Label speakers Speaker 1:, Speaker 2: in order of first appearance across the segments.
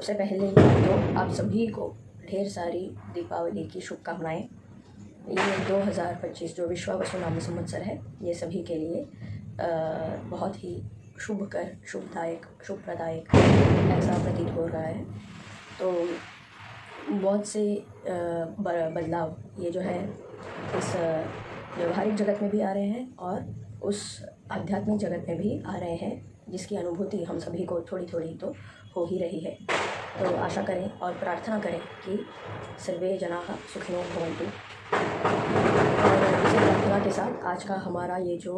Speaker 1: सबसे पहले तो आप सभी को ढेर सारी दीपावली की शुभकामनाएं। ये 2025 जो विश्वावसु नाम संवत्सर है, ये सभी के लिए बहुत ही शुभदायक शुभप्रदायक ऐसा प्रतीत हो रहा है। तो बहुत से बदलाव ये जो है इस व्यवहारिक जगत में भी आ रहे हैं और उस आध्यात्मिक जगत में भी आ रहे हैं, जिसकी अनुभूति हम सभी को थोड़ी थोड़ी तो हो ही रही है। तो आशा करें और प्रार्थना करें कि सर्वे जनाः सुखिनो भवन्तु। और इसी प्रार्थना के साथ आज का हमारा ये जो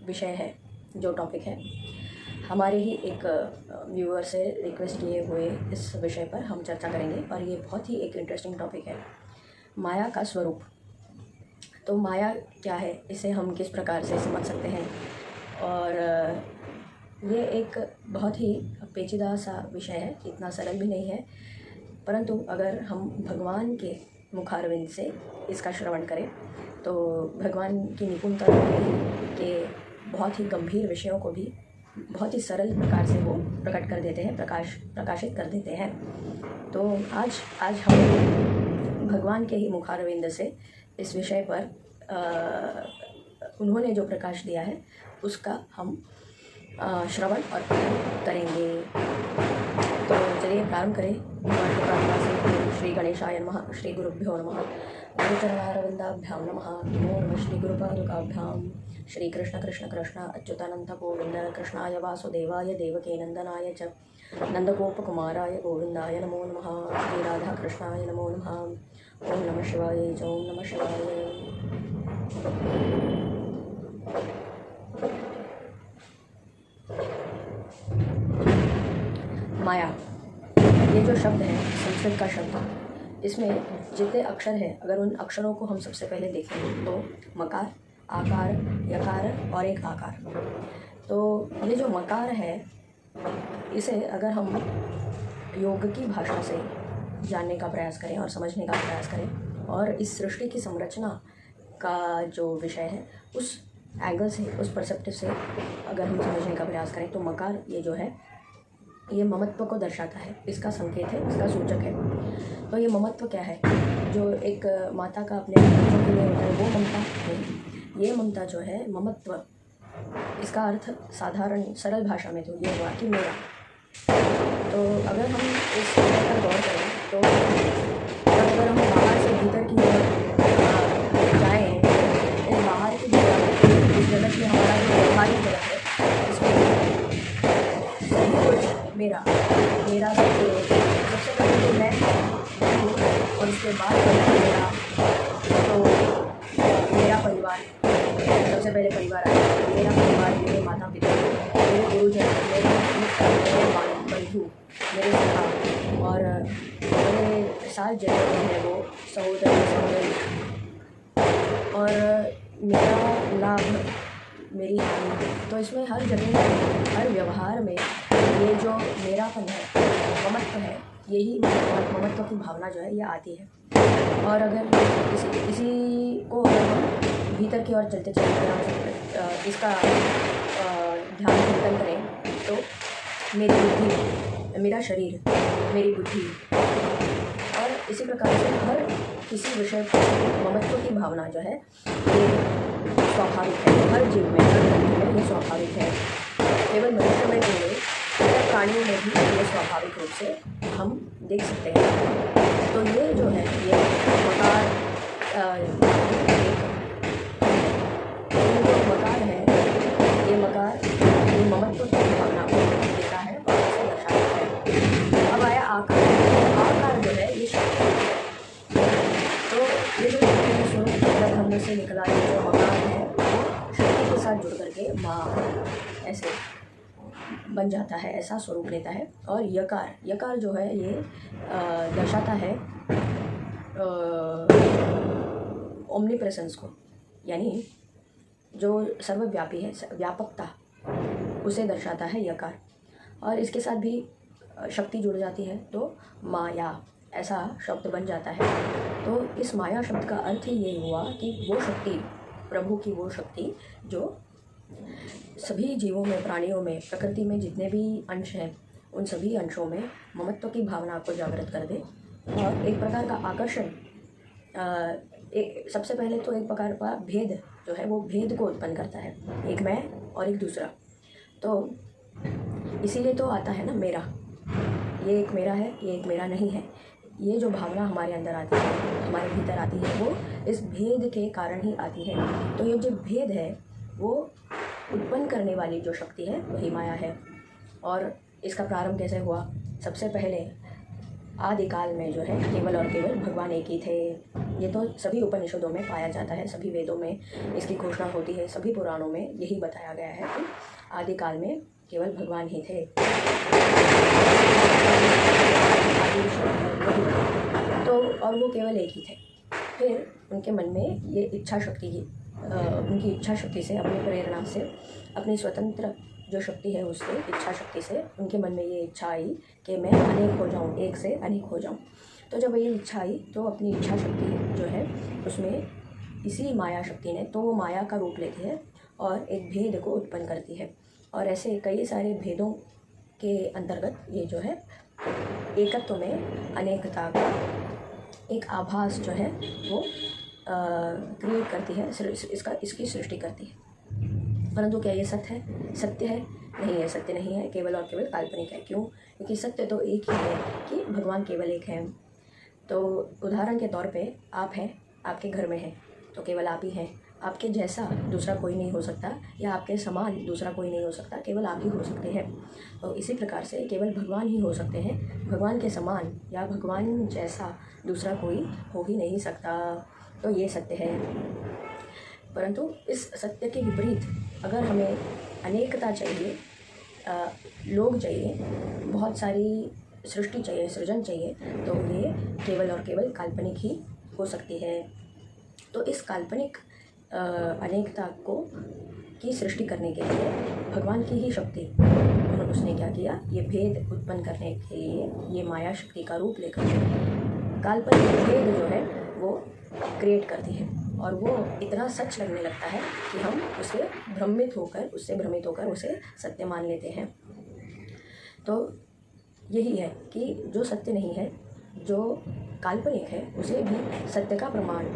Speaker 1: विषय है, जो टॉपिक है, हमारे ही एक व्यूअर से रिक्वेस्ट किए हुए इस विषय पर हम चर्चा करेंगे। और ये बहुत ही एक इंटरेस्टिंग टॉपिक है, माया का स्वरूप। तो माया क्या है, इसे हम किस प्रकार से समझ सकते हैं। और ये एक बहुत ही पेचीदा सा विषय है, इतना सरल भी नहीं है, परंतु अगर हम भगवान के मुखारविंद से इसका श्रवण करें तो भगवान की निपुणता के बहुत ही गंभीर विषयों को भी बहुत ही सरल प्रकार से वो प्रकट कर देते हैं, प्रकाशित कर देते हैं। तो आज हम भगवान के ही मुखारविंद से इस विषय पर उन्होंने जो प्रकाश दिया है उसका हम श्रवण और पठन करेंगे। तो चलिए प्रारंभ करें भगवान की प्रार्थना से। श्री गणेशाय नमः, श्री गुरुभ्यो नमः, गुरुचरणारविन्दाभ्यां नमः, नमो नमः श्री गुरुपादुकाभ्यां। श्री कृष्ण कृष्ण कृष्ण अच्युतानंद गोविंद, कृष्णाय वासुदेवाय देवकी नंदनाय च नंदगोपकुमाराय गोविंदाय नमो नमः। श्री राधा कृष्णाय नमो नमः। ओम नमः शिवाय। ओम नमः शिवाय। माया, ये जो शब्द है संस्कृत का शब्द, इसमें जितने अक्षर हैं, अगर उन अक्षरों को हम सबसे पहले देखें तो मकार, आकार, यकार और एक आकार। तो ये जो मकार है, इसे अगर हम योग की भाषा से जानने का प्रयास करें और समझने का प्रयास करें और इस सृष्टि की संरचना का जो विषय है उस एंगल से, उस परसेप्टिव से अगर हम समझने का प्रयास करें तो मकार ये जो है ये ममत्व को दर्शाता है, इसका संकेत है, इसका सूचक है। तो ये ममत्व क्या है, जो एक माता का अपने बच्चों के लिए होता है, वो ममता नहीं। ये ममता जो है, ममत्व, इसका अर्थ साधारण सरल भाषा में तो ये हुआ कि मेरा। तो अगर हम इस विषय पर गौर करें तो अगर हम बाहर से भीतर की ओर जाएँ, इस बाहर की इस जगत में हमारा जो व्यवहारिक जगत है, इसमें मेरा सबसे पहले तो मैं हूँ और उसके बाद मेरा, तो मेरा परिवार सबसे पहले परिवार आया। मेरा परिवार, मेरे माता पिता, मेरे गुरुजन, मेरे बंधु, मेरे सखा और मेरे साथ जितने हैं वो सहोदरी और मेरा लाभ, मेरी हानि। तो इसमें हर जगह, हर व्यवहार में ये जो मेरापन है, ममत्व है, यही ममत्व की भावना जो है ये आती है। और अगर इसी को हम भीतर की ओर चलते इसका ध्यान चिंतन करें तो मेरी बुद्धि, मेरा शरीर, मेरी बुद्धि और इसी प्रकार से हर किसी विषय पर ममत्व की भावना जो है ये स्वाभाविक है। हर जीव में, हर जंतु में ये स्वाभाविक है। केवल मनुष्य में नहीं, प्राणियों में भी ये स्वाभाविक रूप से हम देख सकते हैं। तो ये जो है ये मकार, मकार है, ये मकार ये ममत्व की भावना को देता है और इसे दर्शाता है। अब आया आकार। आकार जो है ये शक्ति है। तो ये जो शक्ति के स्वरूप ब्रह्म से निकला ये जो मकार है, वो शक्ति के साथ जुड़ करके माँ ऐसे बन जाता है, ऐसा स्वरूप लेता है। और यकार जो है ये दर्शाता है ओमनीप्रेजेंस को, यानी जो सर्वव्यापी है, व्यापकता, उसे दर्शाता है यकार। और इसके साथ भी शक्ति जुड़ जाती है तो माया ऐसा शब्द बन जाता है। तो इस माया शब्द का अर्थ ही ये हुआ कि वो शक्ति, प्रभु की वो शक्ति जो सभी जीवों में, प्राणियों में, प्रकृति में जितने भी अंश हैं उन सभी अंशों में ममत्व की भावना को जागृत कर दे और एक प्रकार का आकर्षण, एक सबसे पहले तो एक प्रकार का भेद जो है वो भेद को उत्पन्न करता है, एक मैं और एक दूसरा। तो इसीलिए तो आता है ना मेरा, ये एक मेरा है, ये एक मेरा नहीं है। ये जो भावना हमारे अंदर आती है, हमारे भीतर आती है, वो इस भेद के कारण ही आती है। तो ये जो भेद है वो उत्पन्न करने वाली जो शक्ति है वही माया है। और इसका प्रारंभ कैसे हुआ? सबसे पहले आदिकाल में जो है केवल और केवल भगवान एक ही थे। ये तो सभी उपनिषदों में पाया जाता है, सभी वेदों में इसकी घोषणा होती है, सभी पुराणों में यही बताया गया है कि आदिकाल में केवल भगवान ही थे। तो और वो केवल एक ही थे। फिर उनके मन में ये इच्छा शक्ति की उनकी इच्छा शक्ति से, अपनी प्रेरणा से, अपनी स्वतंत्र जो शक्ति है उससे, इच्छा शक्ति से उनके मन में ये इच्छा आई कि मैं अनेक हो जाऊँ, एक से अनेक हो जाऊँ। तो जब ये इच्छा आई तो अपनी इच्छा शक्ति जो है उसमें इसी माया शक्ति ने, तो वो माया का रूप लेती है और एक भेद को उत्पन्न करती है। और ऐसे कई सारे भेदों के अंतर्गत ये जो है एकत्व में अनेकता का एक आभास जो है वो क्रिएट करती है, इसकी सृष्टि करती है। परंतु क्या ये सत्य है? सत्य है? नहीं है, सत्य नहीं है, केवल और केवल काल्पनिक है। क्यों? क्योंकि सत्य तो एक ही है कि भगवान केवल एक है। तो उदाहरण के तौर पे आप हैं, आपके घर में हैं तो केवल आप ही हैं। आपके जैसा दूसरा कोई नहीं हो सकता, या आपके समान दूसरा कोई नहीं हो सकता, केवल आप ही हो सकते हैं। तो इसी प्रकार से केवल भगवान ही हो सकते हैं, भगवान के समान या भगवान जैसा दूसरा कोई हो ही नहीं सकता। तो ये सत्य है। परंतु इस सत्य के विपरीत अगर हमें अनेकता चाहिए, लोग चाहिए, बहुत सारी सृष्टि चाहिए, सृजन चाहिए, तो ये केवल और केवल काल्पनिक ही हो सकती है। तो इस काल्पनिक अनेकता की सृष्टि करने के लिए भगवान की ही शक्ति, उसने क्या किया? ये भेद उत्पन्न करने के लिए ये माया शक्ति का रूप लेकर काल्पनिक भेद जो है वो क्रिएट करती है। और वो इतना सच लगने लगता है कि हम उससे भ्रमित होकर उसे सत्य मान लेते हैं। तो यही है कि जो सत्य नहीं है, जो काल्पनिक है, उसे भी सत्य का प्रमाण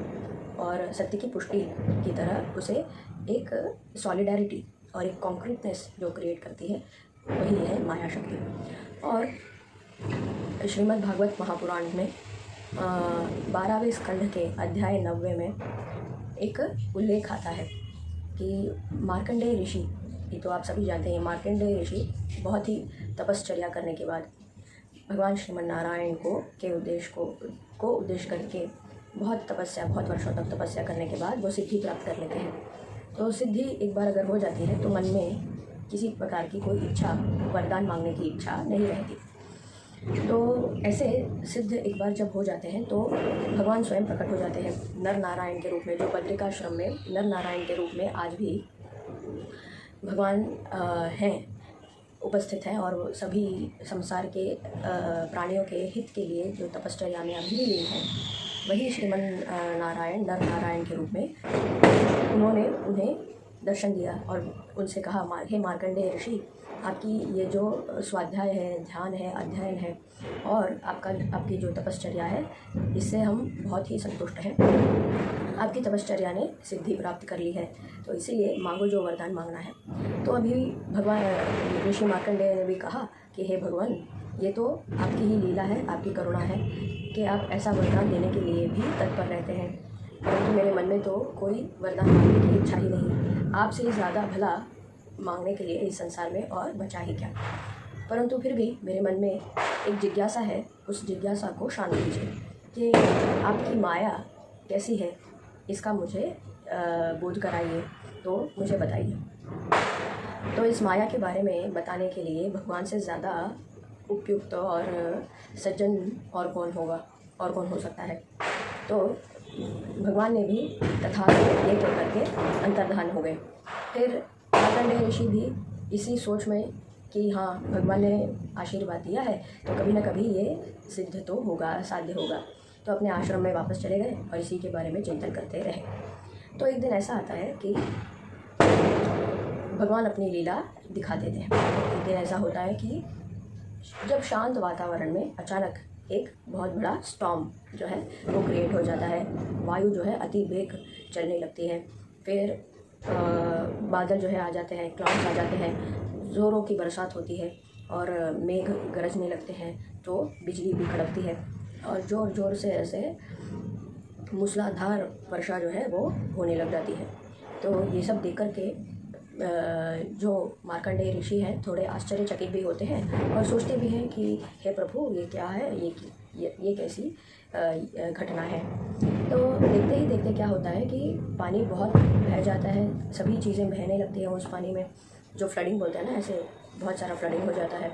Speaker 1: और सत्य की पुष्टि की तरह उसे एक सॉलिडैरिटी और एक कॉन्क्रीटनेस जो क्रिएट करती है वही है माया शक्ति। और श्रीमद् भागवत महापुराण में 12वें स्कंध के अध्याय 90 में एक उल्लेख आता है कि मार्कंडेय ऋषि, ये तो आप सभी जानते हैं, मार्कंडेय ऋषि बहुत ही तपश्चर्या करने के बाद भगवान श्रीमन नारायण के उद्देश्य को उद्देश्य करके बहुत वर्षों तक तपस्या करने के बाद वो सिद्धि प्राप्त कर लेते हैं। तो सिद्धि एक बार अगर हो जाती है तो मन में किसी प्रकार की कोई इच्छा, वरदान मांगने की इच्छा नहीं रहती। तो ऐसे सिद्ध एक बार जब हो जाते हैं तो भगवान स्वयं प्रकट हो जाते हैं नर नारायण के रूप में, जो बद्रिकाश्रम में नर नारायण के रूप में आज भी भगवान हैं, उपस्थित हैं। और सभी संसार के प्राणियों के हित के लिए जो तपश्चर्या में अभी भी लीन हैं, वही श्रीमन नारायण नर नारायण के रूप में उन्होंने उन्हें दर्शन दिया और उनसे कहा, हे मार्कंडेय ऋषि, आपकी ये जो स्वाध्याय है, ध्यान है, अध्ययन है और आपकी जो तपश्चर्या है, इससे हम बहुत ही संतुष्ट हैं। आपकी तपश्चर्या ने सिद्धि प्राप्त कर ली है, तो इसीलिए मांगो जो वरदान मांगना है। तो अभी भगवान ऋषि मार्कंडेय ने भी कहा कि हे भगवान, ये तो आपकी ही लीला है, आपकी करुणा है कि आप ऐसा वरदान देने के लिए भी तत्पर रहते हैं, परंतु मेरे मन में तो कोई वरदान मांगने की इच्छा ही नहीं। आपसे ज़्यादा भला मांगने के लिए इस संसार में और बचा ही क्या। परंतु फिर भी मेरे मन में एक जिज्ञासा है, उस जिज्ञासा को शांत कीजिए कि आपकी माया कैसी है, इसका मुझे बोध कराइए, तो मुझे बताइए। तो इस माया के बारे में बताने के लिए भगवान से ज़्यादा उपयुक्त और सज्जन और कौन होगा, और कौन हो सकता है। तो भगवान ने भी तथा ये कह करके अंतर्धान हो गए। फिर मार्कंडेय ऋषि भी इसी सोच में कि हाँ, भगवान ने आशीर्वाद दिया है तो कभी ना कभी ये सिद्ध तो होगा, साध्य होगा। तो अपने आश्रम में वापस चले गए और इसी के बारे में चिंतन करते रहे। तो एक दिन ऐसा आता है कि भगवान अपनी लीला दिखा देते हैं। एक दिन ऐसा होता है कि जब शांत वातावरण में अचानक एक बहुत बड़ा स्टॉर्म जो है वो क्रिएट हो जाता है। वायु जो है अति वेग चलने लगती है। फिर बादल जो है आ जाते हैं, क्लाउड्स आ जाते हैं, ज़ोरों की बरसात होती है और मेघ गरजने लगते हैं, तो बिजली भी कड़कती है और ज़ोर ज़ोर से ऐसे मूसलाधार वर्षा जो है वो होने लग जाती है। तो ये सब देख कर के जो मार्कंडेय ऋषि हैं थोड़े आश्चर्यचकित भी होते हैं और सोचते भी हैं कि हे प्रभु, ये क्या है, ये कैसी घटना है। तो देखते ही देखते क्या होता है कि पानी बहुत बह जाता है, सभी चीज़ें बहने लगती हैं उस पानी में, जो फ्लडिंग बोलते हैं ना, ऐसे बहुत सारा फ्लडिंग हो जाता है।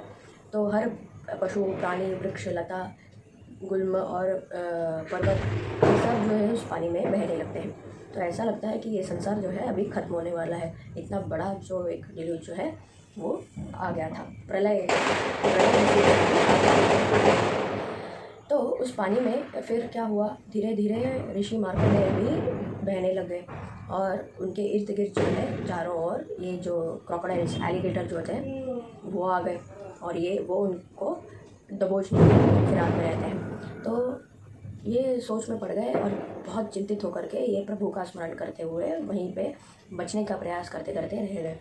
Speaker 1: तो हर पशु, प्राणी, वृक्ष, लता, गुल्म और पर्वत सब जो है उस पानी में बहने लगते हैं। तो ऐसा लगता है कि ये संसार जो है अभी ख़त्म होने वाला है। इतना बड़ा जो एक डिल्यूज जो है वो आ गया था, प्रलय। तो उस पानी में फिर क्या हुआ, धीरे धीरे ऋषि मार्कंडेय भी बहने लग गए और उनके इर्द गिर्द जो है चारों ओर ये जो क्रोकोडाइल्स, एलिगेटर जो होते हैं वो आ गए और वो उनको दबोचने की फिराक में रहते हैं। तो ये सोच में पड़ गए और बहुत चिंतित होकर के ये प्रभु का स्मरण करते हुए वहीं पे बचने का प्रयास करते करते रह गए।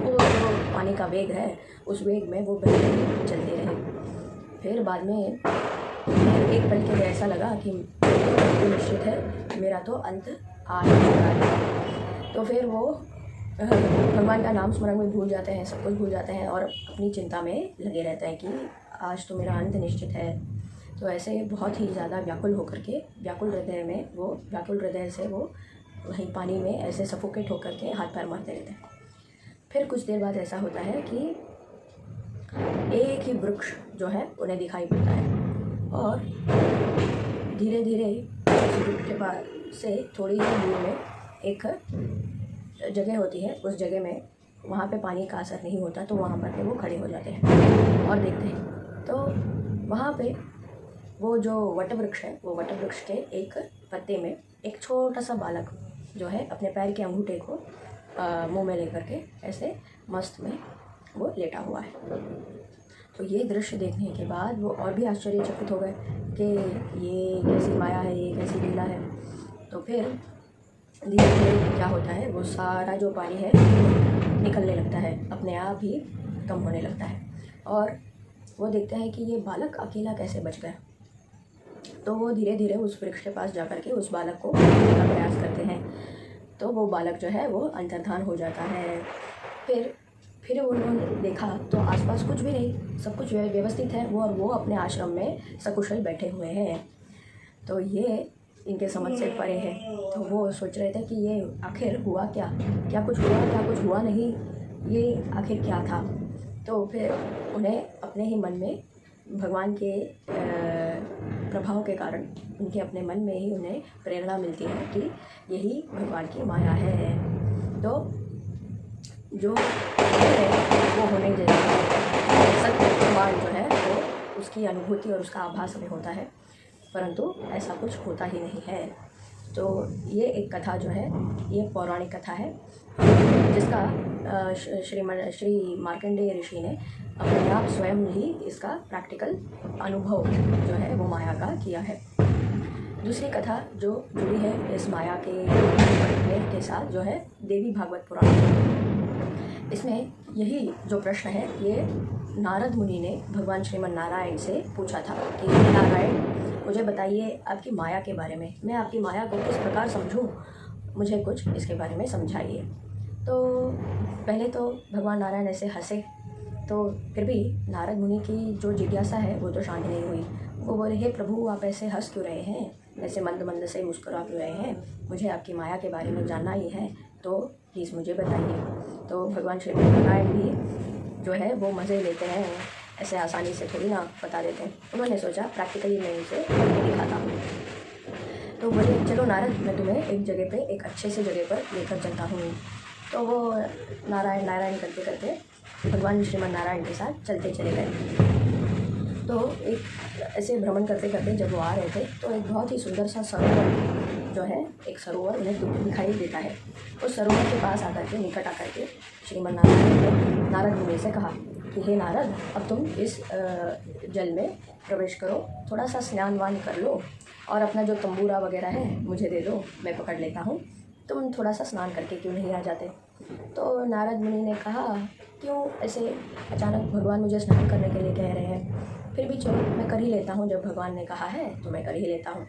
Speaker 1: वो जो पानी का वेग है उस वेग में वो बहते चलते रहे। फिर बाद में एक पल के लिए ऐसा लगा कि निश्चित है मेरा तो अंत आ ही चुका है। तो फिर वो भगवान का नाम स्मरण में भूल जाते हैं, सब कुछ भूल जाते हैं और अपनी चिंता में लगे रहते हैं कि आज तो मेरा अंत निश्चित है। तो ऐसे बहुत ही ज़्यादा व्याकुल होकर के व्याकुल हृदय से वो वहीं पानी में ऐसे सफोकेट होकर के हाथ पैर मारते रहते हैं। फिर कुछ देर बाद ऐसा होता है कि एक ही वृक्ष जो है उन्हें दिखाई पड़ता है और धीरे धीरे उस वृक्ष के पास से थोड़ी ही दूर में एक जगह होती है। उस जगह में वहाँ पे पानी का असर नहीं होता, तो वहाँ पर वो खड़े हो जाते हैं और देखते हैं। तो वहाँ पे वो जो वटवृक्ष है, वो वटवृक्ष के एक पत्ते में एक छोटा सा बालक जो है अपने पैर के अंगूठे को मुंह में लेकर के ऐसे मस्त में वो लेटा हुआ है। तो ये दृश्य देखने के बाद वो और भी आश्चर्यचकित हो गए कि ये कैसी माया है, ये कैसी लीला है। तो फिर धीरे धीरे क्या होता है, वो सारा जो पानी है निकलने लगता है, अपने आप ही कम होने लगता है और वो देखते हैं कि ये बालक अकेला कैसे बच गया। तो वो धीरे धीरे उस वृक्ष के पास जाकर के उस बालक को बचाने का प्रयास करते हैं। तो वो बालक जो है वो अंतर्धान हो जाता है। फिर उन्होंने देखा तो आसपास कुछ भी नहीं, सब कुछ व्यवस्थित है, वो अपने आश्रम में सकुशल बैठे हुए हैं। तो ये इनके समझ से परे है। तो वो सोच रहे थे कि ये आखिर हुआ क्या कुछ हुआ, क्या कुछ हुआ नहीं, ये आखिर क्या था। तो फिर उन्हें अपने ही मन में भगवान के प्रभाव के कारण उनके अपने मन में ही उन्हें प्रेरणा मिलती है कि यही भगवान की माया है। तो जो है वो होने जैसा सत्य प्रमाण जो है वो उसकी अनुभूति और उसका आभास हमें होता है, परंतु ऐसा कुछ होता ही नहीं है। तो ये एक कथा जो है ये पौराणिक कथा है जिसका श्री मार्कंडेय ऋषि ने अपने आप स्वयं ही इसका प्रैक्टिकल अनुभव जो है वो माया का किया है। दूसरी कथा जो जुड़ी है इस माया के साथ जो है देवी भागवत पुराण। इसमें यही जो प्रश्न है ये नारद मुनि ने भगवान श्रीमन नारायण से पूछा था कि नारायण मुझे बताइए आपकी माया के बारे में, मैं आपकी माया को किस प्रकार समझूं, मुझे कुछ इसके बारे में समझाइए। तो पहले तो भगवान नारायण ऐसे हंसे, तो फिर भी नारद मुनि की जो जिज्ञासा है वो तो शांत नहीं हुई। वो बोले, हे प्रभु आप ऐसे हंस क्यों रहे हैं, ऐसे मंद मंद से मुस्कुरा क्यों रहे हैं, मुझे आपकी माया के बारे में जानना ही है, तो प्लीज़ मुझे बताइए। तो भगवान श्री नारायण भी जो है वो मज़े लेते हैं, ऐसे आसानी से थोड़ी ना बता देते हैं। उन्होंने सोचा प्रैक्टिकली मैं इनसे करके दिखाता हूँ। तो बोले चलो नारद, मैं तुम्हें एक जगह पे एक अच्छे से जगह पर लेकर चलता हूँ। तो वो नारायण नारायण करते करते भगवान श्रीमन नारायण के साथ चलते चले गए। तो एक ऐसे भ्रमण करते करते जब वो आ रहे थे तो एक बहुत ही सुंदर सा सरोवर जो है एक सरोवर उन्हें दिखाई देता है। उस सरोवर के पास आकर के निकट आकर के श्रीमन नारायण ने नारद मुनि से कहा कि हे नारद, अब तुम इस जल में प्रवेश करो, थोड़ा सा स्नान वान कर लो और अपना जो तंबूरा वगैरह है मुझे दे दो, मैं पकड़ लेता हूँ, तुम थोड़ा सा स्नान करके क्यों नहीं आ जाते। तो नारद मुनि ने कहा क्यों ऐसे अचानक भगवान मुझे स्नान करने के लिए कह रहे हैं, फिर भी चलो मैं कर ही लेता हूँ, जब भगवान ने कहा है तो मैं कर ही लेता हूँ।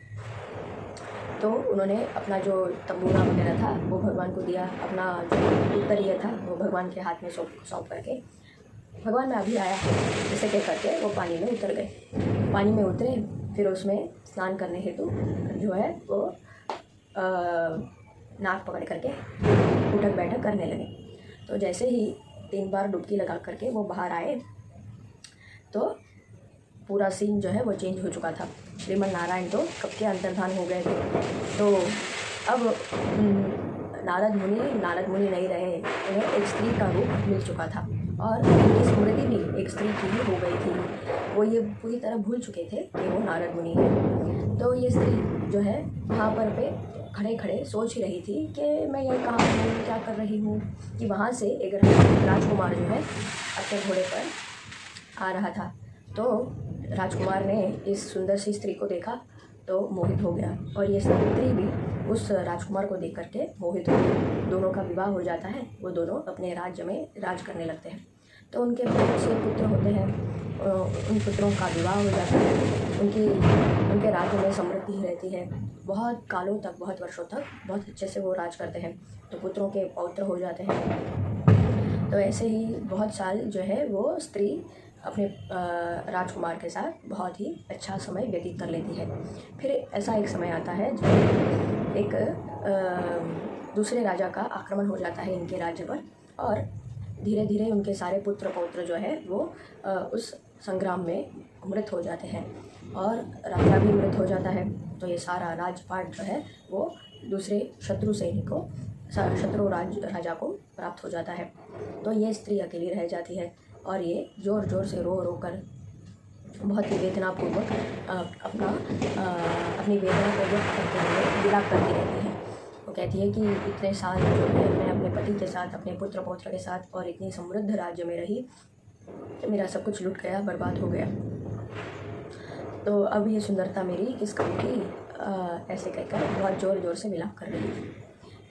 Speaker 1: तो उन्होंने अपना जो तंबूरा वगैरह था वो भगवान को दिया, अपना जो उत्तरीय था वो भगवान के हाथ में सौंप करके भगवान में अभी आया जैसे कह करके वो पानी में उतर गए। पानी में उतरे, फिर उसमें स्नान करने हेतु जो है वो नाक पकड़ करके उठक बैठक करने लगे। तो जैसे ही 3 बार डुबकी लगा करके वो बाहर आए तो पूरा सीन जो है वो चेंज हो चुका था। श्रीमन नारायण तो कब के अंतर्धान हो गए थे। तो अब नारद मुनि नहीं रहे, उन्हें एक स्त्री का रूप मिल चुका था और उनकी स्मृति भी एक स्त्री की ही हो गई थी। वो ये पूरी तरह भूल चुके थे कि वो नारद मुनि हैं। तो ये स्त्री जो है वहाँ पर पे खड़े खड़े सोच ही रही थी कि मैं ये कहाँ हूँ, क्या कर रही हूँ, कि वहाँ से एक राजकुमार जो है अपने घोड़े पर आ रहा था। तो राजकुमार ने इस सुंदर सी स्त्री को देखा तो मोहित हो गया और ये स्त्री भी उस राजकुमार को देख करके मोहित हो गई। दोनों का विवाह हो जाता है, वो दोनों अपने राज्य में राज करने लगते हैं। तो उनके बहुत से पुत्र होते हैं, उन पुत्रों का विवाह हो जाता है, उनके राज्य में समृद्धि रहती है। बहुत कालों तक, बहुत वर्षों तक बहुत अच्छे से वो राज करते हैं। तो पुत्रों के पौत्र हो जाते हैं। तो ऐसे ही बहुत साल जो है वो स्त्री अपने राजकुमार के साथ बहुत ही अच्छा समय व्यतीत कर लेती है। फिर ऐसा एक समय आता है जब एक दूसरे राजा का आक्रमण हो जाता है इनके राज्य पर और धीरे धीरे उनके सारे पुत्र पौत्र जो है वो उस संग्राम में मृत हो जाते हैं और राजा भी मृत हो जाता है। तो ये सारा राजपाट जो है वो दूसरे शत्रु राजा को प्राप्त हो जाता है। तो ये स्त्री अकेली रह जाती है और ये ज़ोर ज़ोर से रो कर बहुत ही वेदनापूर्वक अपनी वेदना को व्यक्त करते हुए विलाप करती रहती है। वो कहती है कि इतने साल जो है मैं अपने पति के साथ, अपने पुत्र पौत्र के साथ और इतनी समृद्ध राज्य में रही, मेरा सब कुछ लुट गया, बर्बाद हो गया। तो अब ये सुंदरता मेरी किस काम की, ऐसे कहकर बहुत ज़ोर ज़ोर से विलाप कर रही थी।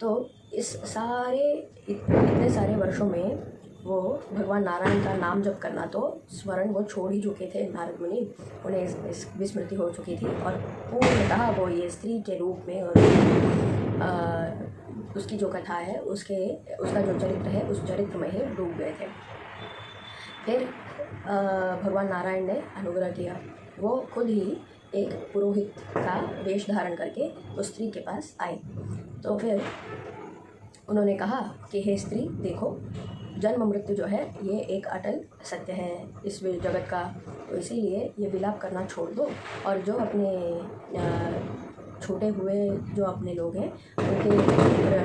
Speaker 1: तो इस इतने सारे वर्षों में वो भगवान नारायण का नाम जप करना तो स्मरण वो छोड़ ही चुके थे नारद मुनि, उन्हें इस विस्मृति हो चुकी थी और पूर्णतः वो ये स्त्री के रूप में और उसकी जो कथा है उसका जो चरित्र है उस चरित्र में ही डूब गए थे। फिर भगवान नारायण ने अनुग्रह किया, वो खुद ही एक पुरोहित का वेश धारण करके उस स्त्री के पास आए। तो फिर उन्होंने कहा कि हे स्त्री, देखो जन्म मृत्यु जो है ये एक अटल सत्य है इस जगत का, तो इसीलिए ये विलाप करना छोड़ दो और जो अपने छूटे हुए जो अपने लोग हैं उनके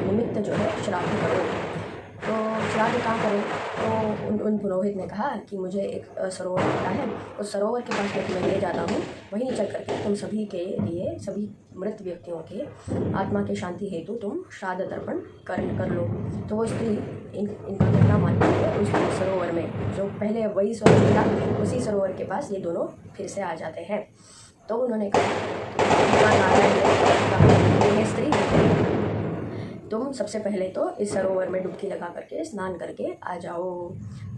Speaker 1: निमित्त जो है श्राद्ध करो। तो श्राद्ध कहाँ करें? तो उन पुरोहित ने कहा कि मुझे एक सरोवर पता है, उस सरोवर के पास मैं तुम्हें ले जाता हूँ, वहीं चल करके तुम सभी के लिए, सभी मृत व्यक्तियों के आत्मा की शांति हेतु तुम श्राद्ध तर्पण कर लो। तो वो स्त्री इनका कहना मानती है, उस सरोवर में जो पहले वही सरोवर था उसी सरोवर के पास ये दोनों फिर से आ जाते हैं। तो उन्होंने कहा स्त्री, तुम सबसे पहले तो इस सरोवर में डुबकी लगा करके स्नान करके आ जाओ।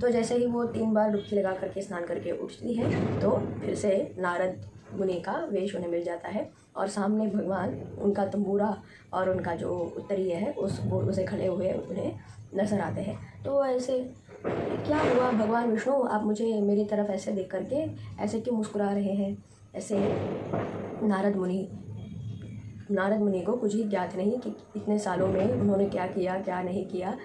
Speaker 1: तो जैसे ही वो 3 बार डुबकी लगा करके स्नान करके उठती है तो फिर से नारद मुनि का वेश उन्हें मिल जाता है और सामने भगवान उनका तंबूरा और उनका जो उत्तरीय है उसे खड़े हुए उन्हें नजर आते हैं। तो ऐसे क्या हुआ भगवान विष्णु, आप मुझे मेरी तरफ ऐसे देख करके ऐसे क्यों मुस्कुरा रहे हैं? ऐसे नारद मुनि को कुछ ही ज्ञात नहीं कि इतने सालों में उन्होंने क्या किया, क्या नहीं किया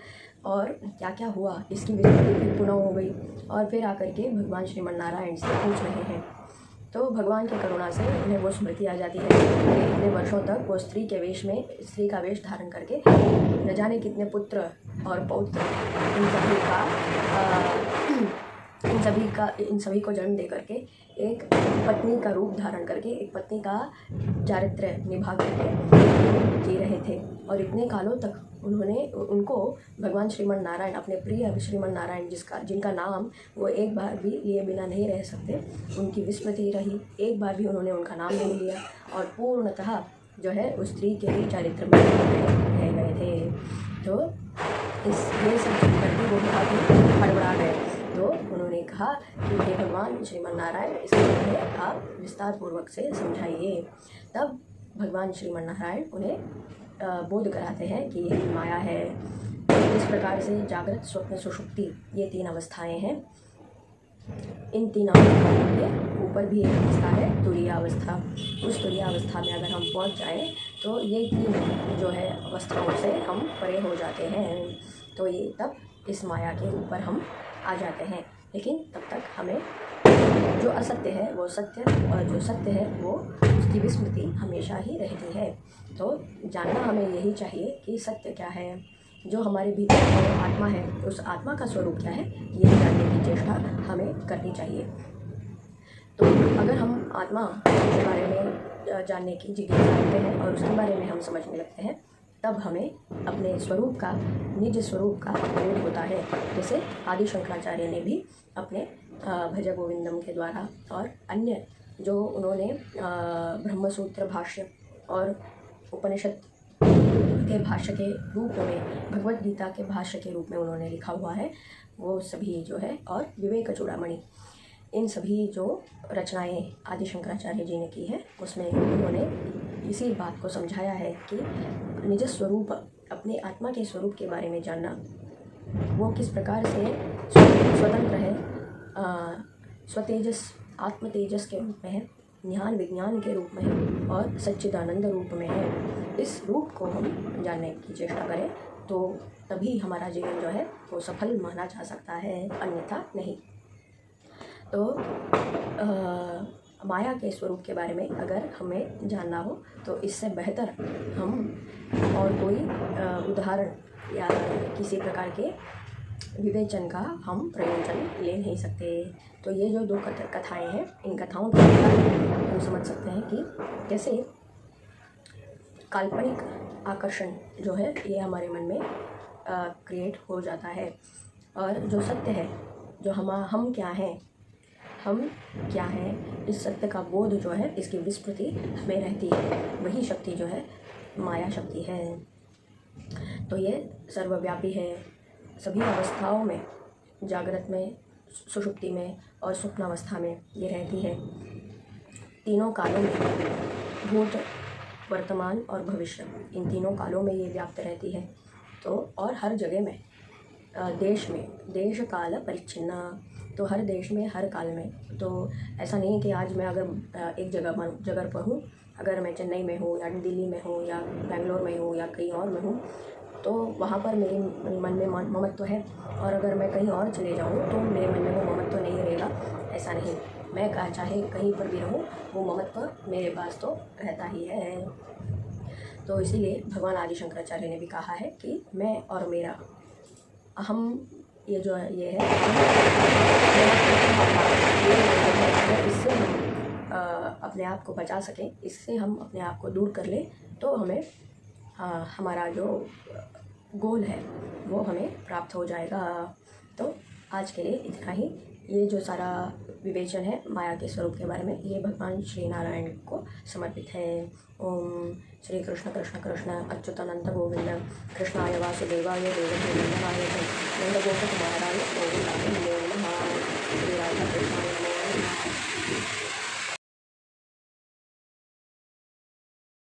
Speaker 1: और क्या क्या हुआ। इसकी विस्मृति फिर पुनः हो गई और फिर आकर के भगवान श्रीमन नारायण से पूछ रहे हैं। तो भगवान की करुणा से उन्हें वो स्मृति आ जाती है कि इतने वर्षों तक वो स्त्री का वेश धारण करके न जाने कितने पुत्र और पौत्र इन सभी का इन सभी को जन्म दे करके एक पत्नी का रूप धारण करके, एक पत्नी का चारित्र्य निभा करके जी रहे थे। और इतने कालों तक उनको भगवान श्रीमन नारायण, अपने प्रिय श्रीमन नारायण जिनका नाम वो एक बार भी लिए बिना नहीं रह सकते, उनकी विस्मृति रही, एक बार भी उन्होंने उनका नाम नहीं लिया और पूर्णतः जो है उस स्त्री के ही चारित्र में रह गए थे। तो ये सब करके वो बहुत ही हड़बड़ा गए। तो उन्होंने कहा कि हे भगवान श्रीमन नारायण, इसके लिए आप विस्तार पूर्वक से समझाइए। तब भगवान श्रीमन नारायण उन्हें बोध कराते हैं कि यही माया है। इस प्रकार से जागृत, स्वप्न, सुषुप्ति ये 3 अवस्थाएं हैं। इन 3 अवस्थाओं के ऊपर भी एक अवस्था है तुरीयावस्था। उस तुरीयावस्था में अगर हम पहुंच जाएं तो ये 3 जो है अवस्थाओं से हम परे हो जाते हैं। तो ये तब इस माया के ऊपर हम आ जाते हैं। लेकिन तब तक हमें जो असत्य है वो सत्य, और जो सत्य है वो उसकी विस्मृति हमेशा ही रहती है। तो जानना हमें यही चाहिए कि सत्य क्या है, जो हमारे भीतर आत्मा है, उस आत्मा का स्वरूप क्या है, ये जानने की चेष्टा हमें करनी चाहिए। तो अगर हम आत्मा के बारे में जानने की जिज्ञासा रखते हैं और उसके बारे में हम समझने लगते हैं, तब हमें अपने स्वरूप का, निज स्वरूप का बोध होता है। जैसे आदि शंकराचार्य ने भी अपने भज गोविंदम के द्वारा और अन्य जो उन्होंने ब्रह्मसूत्र भाष्य और उपनिषद के भाष्य के रूप में, भगवत गीता के भाष्य के रूप में उन्होंने लिखा हुआ है, वो सभी जो है, और विवेक चूड़ामणि, इन सभी जो रचनाएं आदि शंकराचार्य जी ने की है, उसमें उन्होंने इसी बात को समझाया है कि निज स्वरूप, अपने आत्मा के स्वरूप के बारे में जानना, वो किस प्रकार से स्वतंत्र है, स्वतेजस, आत्म तेजस के रूप में है, ज्ञान विज्ञान के रूप में है और सच्चिदानंद रूप में है। इस रूप को हम जानने की चेष्टा करें तो तभी हमारा जीवन जो है वो सफल माना जा सकता है, अन्यथा नहीं। तो माया के स्वरूप के बारे में अगर हमें जानना हो तो इससे बेहतर हम और कोई उदाहरण या किसी प्रकार के विवेचन का हम प्रयोजन ले नहीं सकते। तो ये जो 2 कथाएं हैं, इन कथाओं के द्वारा हम समझ सकते हैं कि कैसे काल्पनिक आकर्षण जो है ये हमारे मन में क्रिएट हो जाता है, और जो सत्य है, जो हम क्या हैं, हम क्या हैं, इस सत्य का बोध जो है, इसकी विस्मृति हमें रहती है। वही शक्ति जो है माया शक्ति है। तो ये सर्वव्यापी है, सभी अवस्थाओं में, जागृत में, सुषुप्ति में और स्वप्नावस्था में ये रहती है। तीनों कालों में, भूत, वर्तमान और भविष्य, इन तीनों कालों में ये व्याप्त रहती है। तो और हर जगह में, देश में, देश काल परिच्छिन्न, तो हर देश में, हर काल में। तो ऐसा नहीं है कि आज मैं अगर एक जगह पर हूँ, अगर मैं चेन्नई में हूँ या दिल्ली में हूँ या बेंगलोर में हूँ या कहीं और में हूँ, तो वहाँ पर मेरे मन में ममत्व है, और अगर मैं कहीं और चले जाऊँ तो मेरे मन में वो ममत्व नहीं रहेगा। ऐसा नहीं, मैं चाहे कहीं पर भी रहूँ, वो ममत्व मेरे पास तो रहता ही है। तो इसीलिए भगवान आदि शंकराचार्य ने भी कहा है कि मैं और मेरा, अहम, ये जो है ये है, इससे हम अपने आप को बचा सकें, इससे हम अपने आप को दूर कर लें, तो हमें हमारा जो गोल है वो हमें प्राप्त हो जाएगा। तो आज के लिए इतना ही। ये जो सारा विवेचन है माया के स्वरूप के बारे में, ये भगवान श्री नारायण को समर्पित है। ओम श्री कृष्ण कृष्ण कृष्ण अच्युतानंत गोविंद कृष्णाय वासुदेवाय देवकी नंदनाय नंदगोप कुमाराय गोविंदाय नमो नमः। श्री राधा कृष्णाय नमो नमः।